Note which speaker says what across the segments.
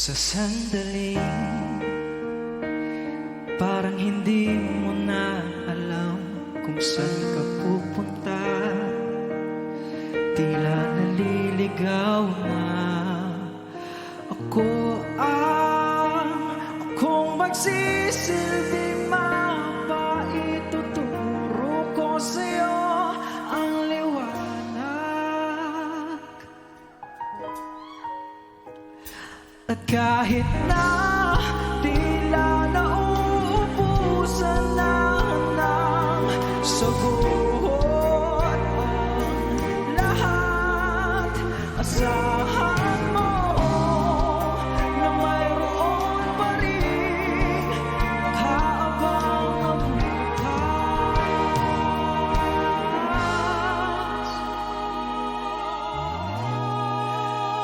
Speaker 1: Sa sandaling parang hindi mo na alam kung saan ka pupunta. Tila naliligaw na akong magsisilbing mapa. Ituturo ko sa'yo ang liwanag. At kahit na tila nauubusan na ng sagot ang lahat, asahan mo na mayroon pa rin kaabang na bukas.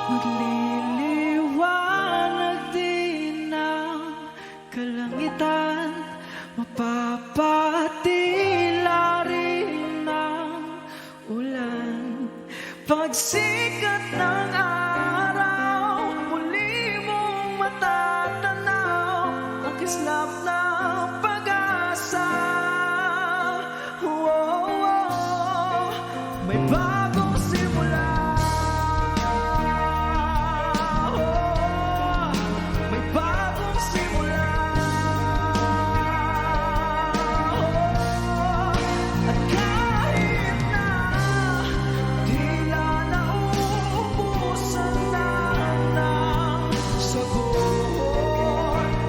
Speaker 1: Magliliwanag din ang kalangitan, mapapatila rin ang ulan. Pagsikat ng araw, muli mong matatanaw ang kislap ng pag-asa. May bagong simula. May bagong simula. At kahit na tila nauubusan na ng sagot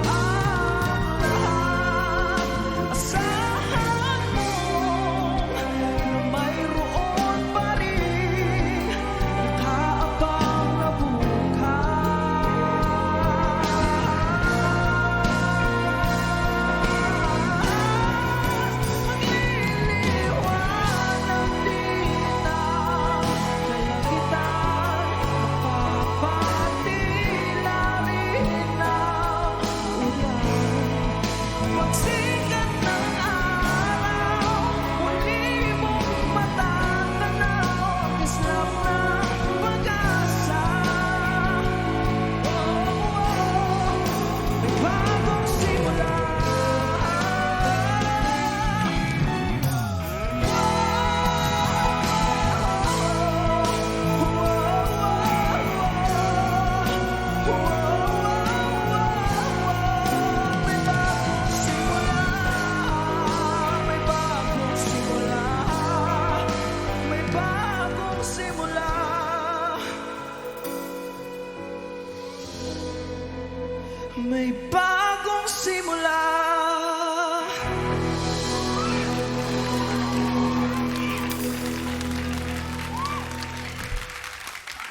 Speaker 1: ang lahat, asahan mo na mayroon pa rin nakaabang na magliliwanag din ang kalangitan, mapapatila rin ang ulan. Pagsikat ng araw, muli mong matatanaw ang kislap ng pag-asa. May bagong simula. May bagong simula. May bagong simula. May bagong simula.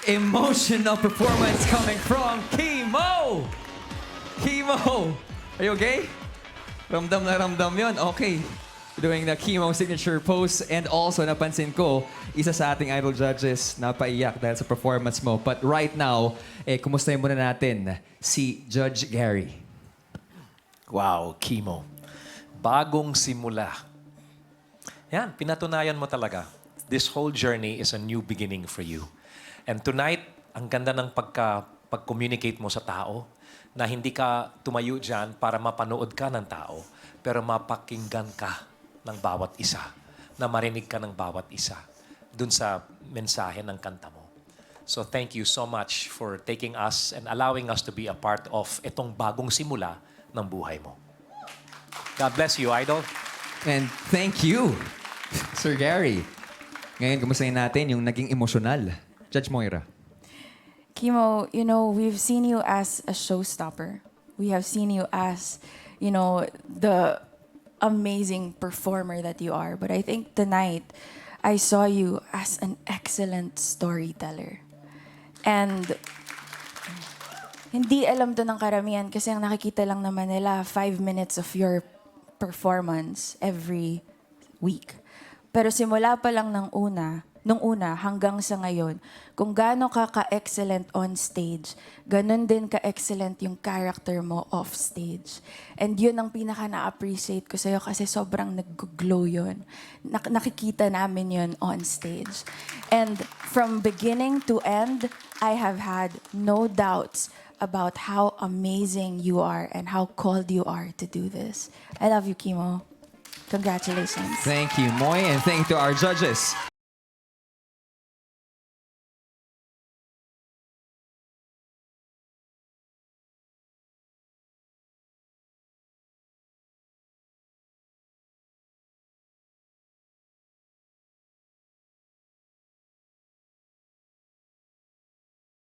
Speaker 2: Emotional performance coming from Kimo! Kimo! Are you okay? Ramdam na ramdam yun. Okay. Doing the Kimo signature pose. And also, napansin ko, isa sa ating idol judges napaiyak dahil sa performance mo. But right now, kumustahin muna natin si Judge Gary.
Speaker 3: Wow, Kimo. Bagong simula. Yan, pinatunayan mo talaga. This whole journey is a new beginning for you. And tonight, ang ganda ng pag-communicate mo sa tao na hindi ka tumayo dyan para mapanood ka ng tao, pero mapakinggan ka ng bawat isa, na marinig ka ng bawat isa dun sa mensahe ng kanta mo. So thank you so much for taking us and allowing us to be a part of itong bagong simula ng buhay mo. God bless you, Idol.
Speaker 2: And thank you, Sir Gary. Ngayon, kumustahin natin yung naging emosyonal. Judge Moira.
Speaker 4: Kimo, you know, we've seen you as a showstopper. We have seen you as, you know, the amazing performer that you are. But I think tonight, I saw you as an excellent storyteller. And hindi alam to ng karamihan kasi ang nakikita lang naman nila 5 minutes of your performance every week. Pero simula pa lang nung una hanggang sa ngayon, kung gaano ka ka-excellent on stage, ganun din ka-excellent yung character mo off stage. And yun ang pinaka na-appreciate ko sa'yo kasi sobrang nag-glow yun. Nakikita namin yun on stage. And from beginning to end, I have had no doubts about how amazing you are and how called you are to do this. I love you, Kimo. Congratulations.
Speaker 2: Thank you, Moy, and thank you to our judges.